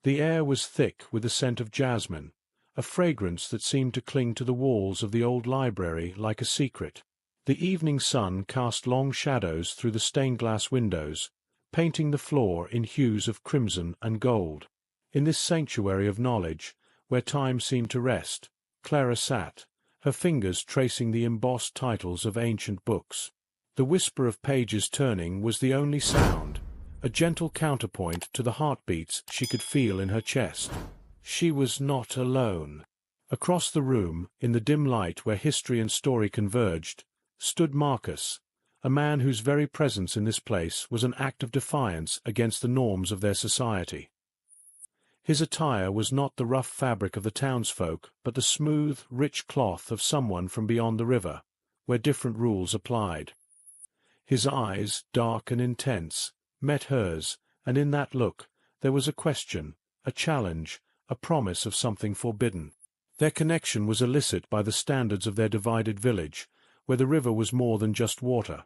The air was thick with the scent of jasmine, a fragrance that seemed to cling to the walls of the old library like a secret. The evening sun cast long shadows through the stained-glass windows, painting the floor in hues of crimson and gold. In this sanctuary of knowledge, where time seemed to rest, Clara sat, her fingers tracing the embossed titles of ancient books. The whisper of pages turning was the only sound, a gentle counterpoint to the heartbeats she could feel in her chest. She was not alone. Across the room, in the dim light where history and story converged, stood Marcus, a man whose very presence in this place was an act of defiance against the norms of their society. His attire was not the rough fabric of the townsfolk, but the smooth, rich cloth of someone from beyond the river, where different rules applied. His eyes, dark and intense, met hers, and in that look there was a question, a challenge, a promise of something forbidden. Their connection was illicit by the standards of their divided village, where the river was more than just water.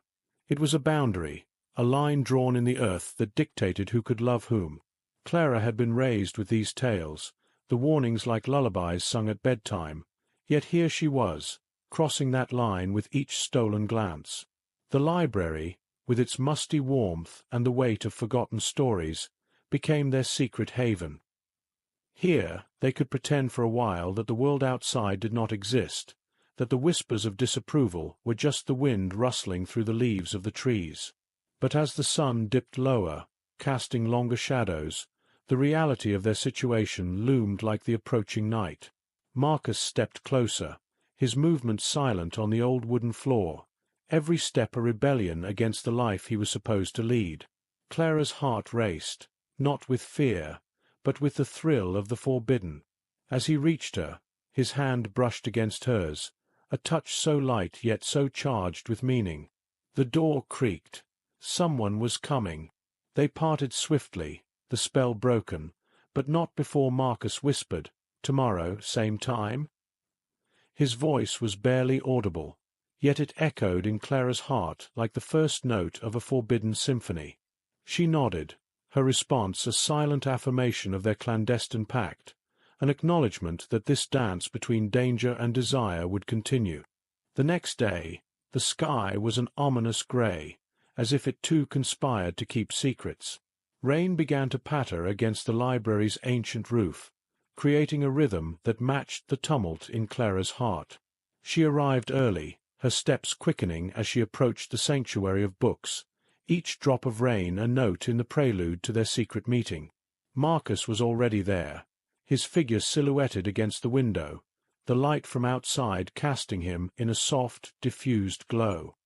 It was a boundary, a line drawn in the earth that dictated who could love whom. Clara had been raised with these tales, the warnings like lullabies sung at bedtime, yet here she was, crossing that line with each stolen glance. The library, with its musty warmth and the weight of forgotten stories, became their secret haven. Here they could pretend for a while that the world outside did not exist, that the whispers of disapproval were just the wind rustling through the leaves of the trees. But as the sun dipped lower, casting longer shadows, the reality of their situation loomed like the approaching night. Marcus stepped closer, his movements silent on the old wooden floor, every step a rebellion against the life he was supposed to lead. Clara's heart raced, not with fear, but with the thrill of the forbidden. As he reached her, his hand brushed against hers, a touch so light yet so charged with meaning. The door creaked. Someone was coming. They parted swiftly, the spell broken, but not before Marcus whispered, "Tomorrow, same time?" His voice was barely audible, yet it echoed in Clara's heart like the first note of a forbidden symphony. She nodded, her response a silent affirmation of their clandestine pact, an acknowledgment that this dance between danger and desire would continue. The next day, the sky was an ominous grey, as if it too conspired to keep secrets. Rain began to patter against the library's ancient roof, creating a rhythm that matched the tumult in Clara's heart. She arrived early, her steps quickening as she approached the sanctuary of books, each drop of rain a note in the prelude to their secret meeting. Marcus was already there, his figure silhouetted against the window, the light from outside casting him in a soft, diffused glow.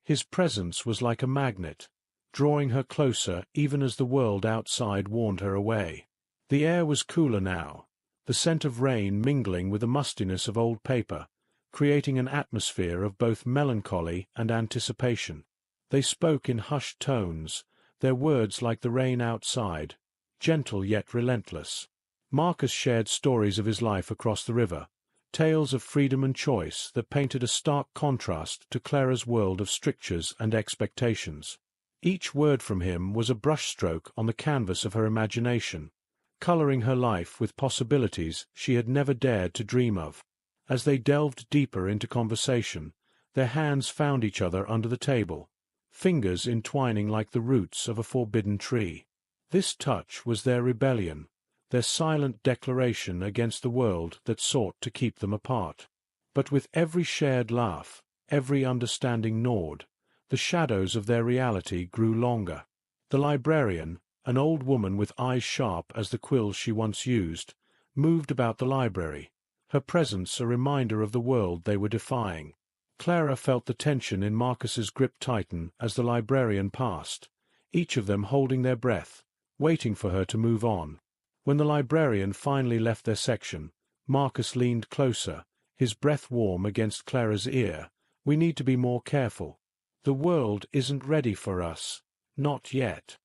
His presence was like a magnet, drawing her closer even as the world outside warned her away. The air was cooler now, the scent of rain mingling with the mustiness of old paper, creating an atmosphere of both melancholy and anticipation. They spoke in hushed tones, their words like the rain outside, gentle yet relentless. Marcus shared stories of his life across the river, tales of freedom and choice that painted a stark contrast to Clara's world of strictures and expectations. Each word from him was a brushstroke on the canvas of her imagination, coloring her life with possibilities she had never dared to dream of. As they delved deeper into conversation, their hands found each other under the table, fingers entwining like the roots of a forbidden tree. This touch was their rebellion, their silent declaration against the world that sought to keep them apart. But with every shared laugh, every understanding nod, the shadows of their reality grew longer. The librarian, an old woman with eyes sharp as the quills she once used, moved about the library, her presence a reminder of the world they were defying. Clara felt the tension in Marcus's grip tighten as the librarian passed, each of them holding their breath, waiting for her to move on. When the librarian finally left their section, Marcus leaned closer, his breath warm against Clara's ear. "We need to be more careful. The world isn't ready for us. Not yet."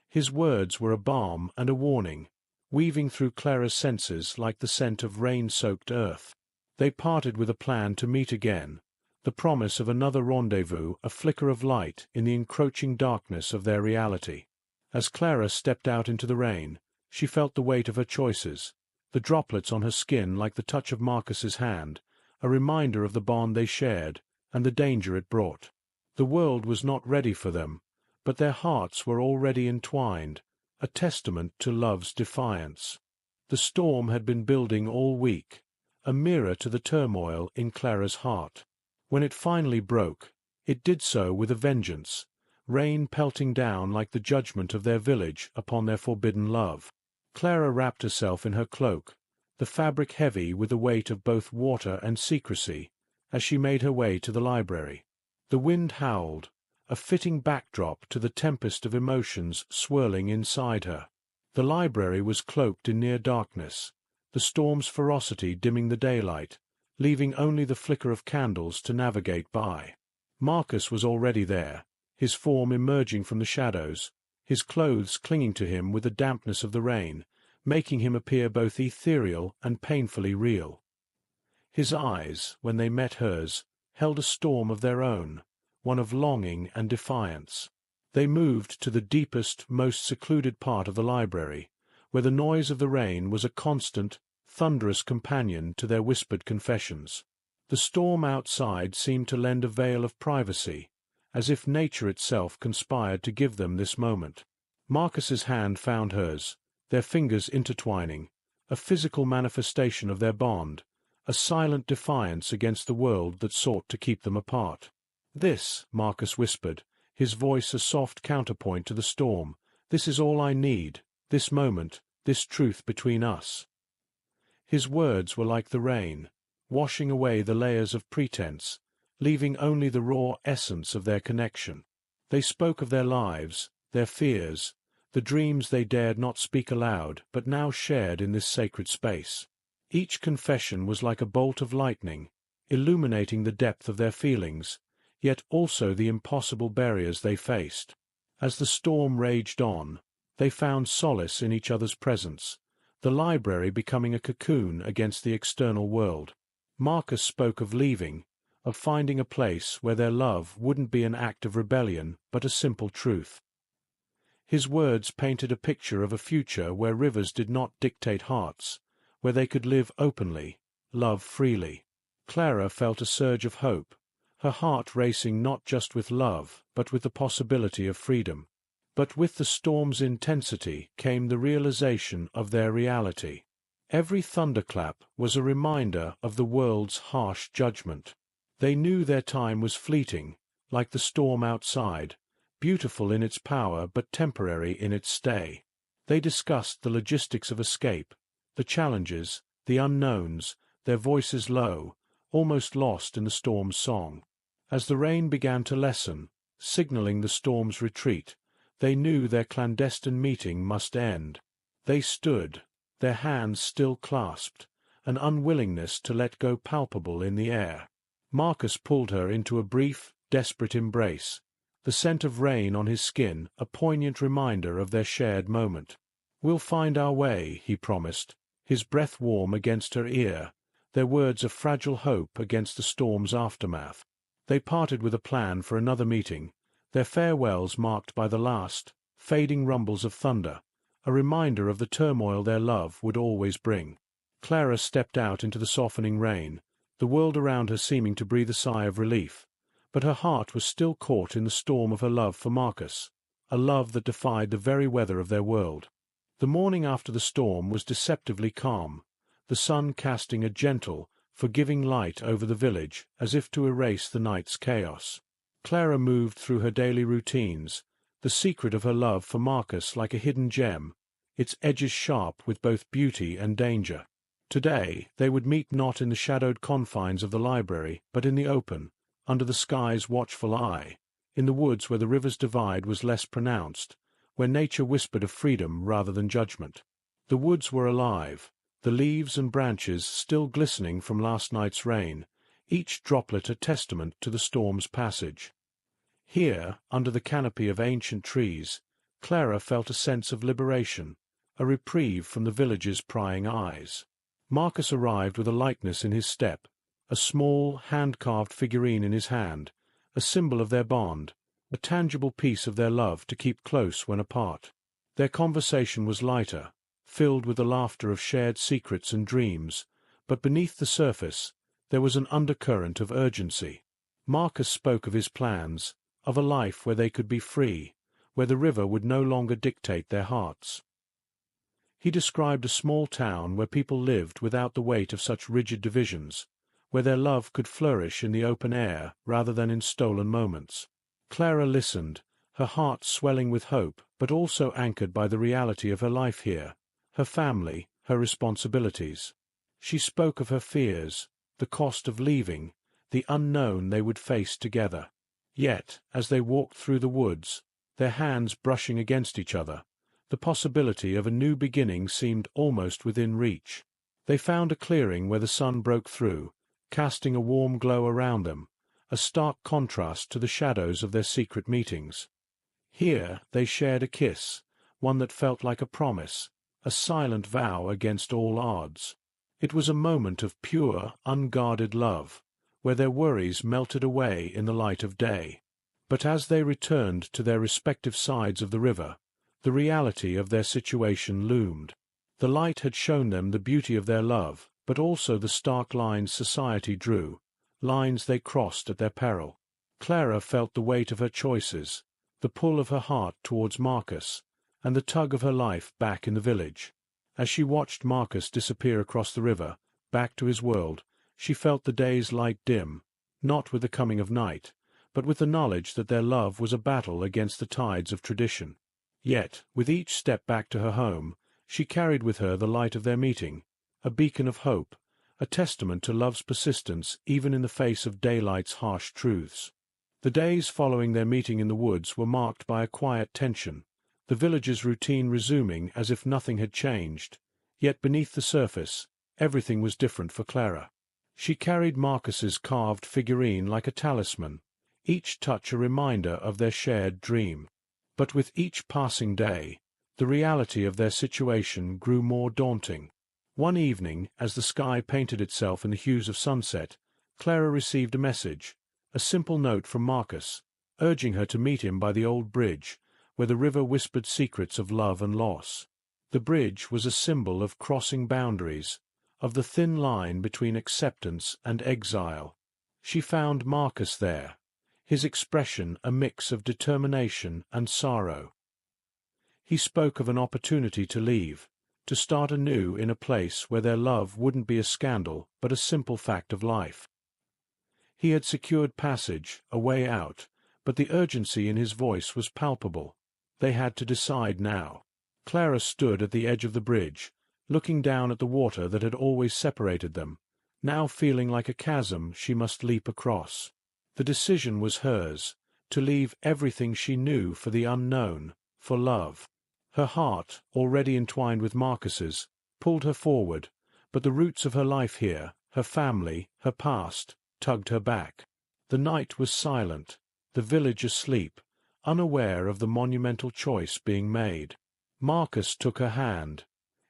His words were a balm and a warning, weaving through Clara's senses like the scent of rain-soaked earth. They parted with a plan to meet again, the promise of another rendezvous a flicker of light in the encroaching darkness of their reality. As Clara stepped out into the rain, She felt the weight of her choices, the droplets on her skin like the touch of Marcus's hand, a reminder of the bond they shared, and the danger it brought. The world was not ready for them, but their hearts were already entwined, a testament to love's defiance. The storm had been building all week, a mirror to the turmoil in Clara's heart. When it finally broke, it did so with a vengeance, rain pelting down like the judgment of their village upon their forbidden love. Clara wrapped herself in her cloak, the fabric heavy with the weight of both water and secrecy, as she made her way to the library. The wind howled, a fitting backdrop to the tempest of emotions swirling inside her. The library was cloaked in near darkness, the storm's ferocity dimming the daylight, leaving only the flicker of candles to navigate by. Marcus was already there, his form emerging from the shadows, his clothes clinging to him with the dampness of the rain, making him appear both ethereal and painfully real. His eyes, when they met hers, held a storm of their own, one of longing and defiance. They moved to the deepest, most secluded part of the library, where the noise of the rain was a constant, thunderous companion to their whispered confessions. The storm outside seemed to lend a veil of privacy, as if nature itself conspired to give them this moment. Marcus's hand found hers, their fingers intertwining, a physical manifestation of their bond, a silent defiance against the world that sought to keep them apart. "This," Marcus whispered, his voice a soft counterpoint to the storm, "this is all I need, this moment, this truth between us." His words were like the rain, washing away the layers of pretense, leaving only the raw essence of their connection. They spoke of their lives, their fears, the dreams they dared not speak aloud but now shared in this sacred space. Each confession was like a bolt of lightning, illuminating the depth of their feelings, yet also the impossible barriers they faced. As the storm raged on, they found solace in each other's presence, the library becoming a cocoon against the external world. Marcus spoke of leaving, of finding a place where their love wouldn't be an act of rebellion but a simple truth. His words painted a picture of a future where rivers did not dictate hearts, where they could live openly, love freely. Clara felt a surge of hope, her heart racing not just with love, but with the possibility of freedom. But with the storm's intensity came the realization of their reality. Every thunderclap was a reminder of the world's harsh judgment. They knew their time was fleeting, like the storm outside, beautiful in its power but temporary in its stay. They discussed the logistics of escape, the challenges, the unknowns, their voices low, almost lost in the storm's song. As the rain began to lessen, signaling the storm's retreat, they knew their clandestine meeting must end. They stood, their hands still clasped, an unwillingness to let go palpable in the air. Marcus pulled her into a brief, desperate embrace, the scent of rain on his skin a poignant reminder of their shared moment. "We'll find our way," he promised, his breath warm against her ear, their words a fragile hope against the storm's aftermath. They parted with a plan for another meeting, their farewells marked by the last, fading rumbles of thunder, a reminder of the turmoil their love would always bring. Clara stepped out into the softening rain, the world around her seeming to breathe a sigh of relief, but her heart was still caught in the storm of her love for Marcus, a love that defied the very weather of their world. The morning after the storm was deceptively calm, the sun casting a gentle, forgiving light over the village as if to erase the night's chaos. Clara moved through her daily routines, the secret of her love for Marcus like a hidden gem, its edges sharp with both beauty and danger. Today they would meet not in the shadowed confines of the library, but in the open, under the sky's watchful eye, in the woods where the river's divide was less pronounced, where nature whispered of freedom rather than judgment. The woods were alive, the leaves and branches still glistening from last night's rain, each droplet a testament to the storm's passage. Here, under the canopy of ancient trees, Clara felt a sense of liberation, a reprieve from the village's prying eyes. Marcus arrived with a lightness in his step, a small, hand-carved figurine in his hand, a symbol of their bond, a tangible piece of their love to keep close when apart. Their conversation was lighter, filled with the laughter of shared secrets and dreams, but beneath the surface there was an undercurrent of urgency. Marcus spoke of his plans, of a life where they could be free, where the river would no longer dictate their hearts. He described a small town where people lived without the weight of such rigid divisions, where their love could flourish in the open air rather than in stolen moments. Clara listened, her heart swelling with hope, but also anchored by the reality of her life here, her family, her responsibilities. She spoke of her fears, the cost of leaving, the unknown they would face together. Yet, as they walked through the woods, their hands brushing against each other, the possibility of a new beginning seemed almost within reach. They found a clearing where the sun broke through, casting a warm glow around them, a stark contrast to the shadows of their secret meetings. Here they shared a kiss, one that felt like a promise, a silent vow against all odds. It was a moment of pure, unguarded love, where their worries melted away in the light of day. But as they returned to their respective sides of the river, the reality of their situation loomed. The light had shown them the beauty of their love, but also the stark lines society drew, lines they crossed at their peril. Clara felt the weight of her choices, the pull of her heart towards Marcus, and the tug of her life back in the village. As she watched Marcus disappear across the river, back to his world, she felt the day's light dim, not with the coming of night, but with the knowledge that their love was a battle against the tides of tradition. Yet, with each step back to her home, she carried with her the light of their meeting, a beacon of hope, a testament to love's persistence even in the face of daylight's harsh truths. The days following their meeting in the woods were marked by a quiet tension, the village's routine resuming as if nothing had changed. Yet beneath the surface, everything was different for Clara. She carried Marcus's carved figurine like a talisman, each touch a reminder of their shared dream. But with each passing day, the reality of their situation grew more daunting. One evening, as the sky painted itself in the hues of sunset, Clara received a message, a simple note from Marcus, urging her to meet him by the old bridge, where the river whispered secrets of love and loss. The bridge was a symbol of crossing boundaries, of the thin line between acceptance and exile. She found Marcus there, his expression a mix of determination and sorrow. He spoke of an opportunity to leave, to start anew in a place where their love wouldn't be a scandal but a simple fact of life. He had secured passage, a way out, but the urgency in his voice was palpable. They had to decide now. Clara stood at the edge of the bridge, looking down at the water that had always separated them, now feeling like a chasm she must leap across. The decision was hers, to leave everything she knew for the unknown, for love. Her heart, already entwined with Marcus's, pulled her forward, but the roots of her life here, her family, her past, tugged her back. The night was silent, the village asleep, unaware of the monumental choice being made. Marcus took her hand,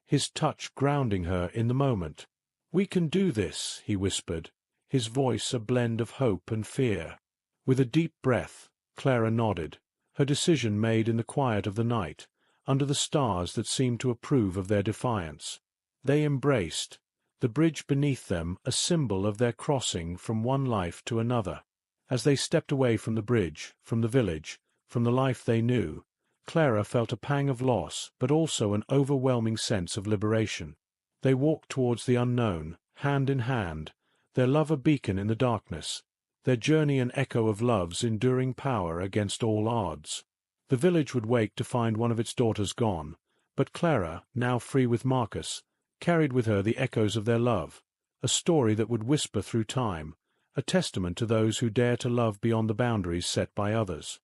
his touch grounding her in the moment. "We can do this," he whispered, his voice a blend of hope and fear. With a deep breath, Clara nodded, her decision made in the quiet of the night, under the stars that seemed to approve of their defiance. They embraced, the bridge beneath them a symbol of their crossing from one life to another. As they stepped away from the bridge, from the village, from the life they knew, Clara felt a pang of loss but also an overwhelming sense of liberation. They walked towards the unknown, hand in hand, their love a beacon in the darkness, their journey an echo of love's enduring power against all odds. The village would wake to find one of its daughters gone, but Clara, now free with Marcus, carried with her the echoes of their love, a story that would whisper through time, a testament to those who dare to love beyond the boundaries set by others.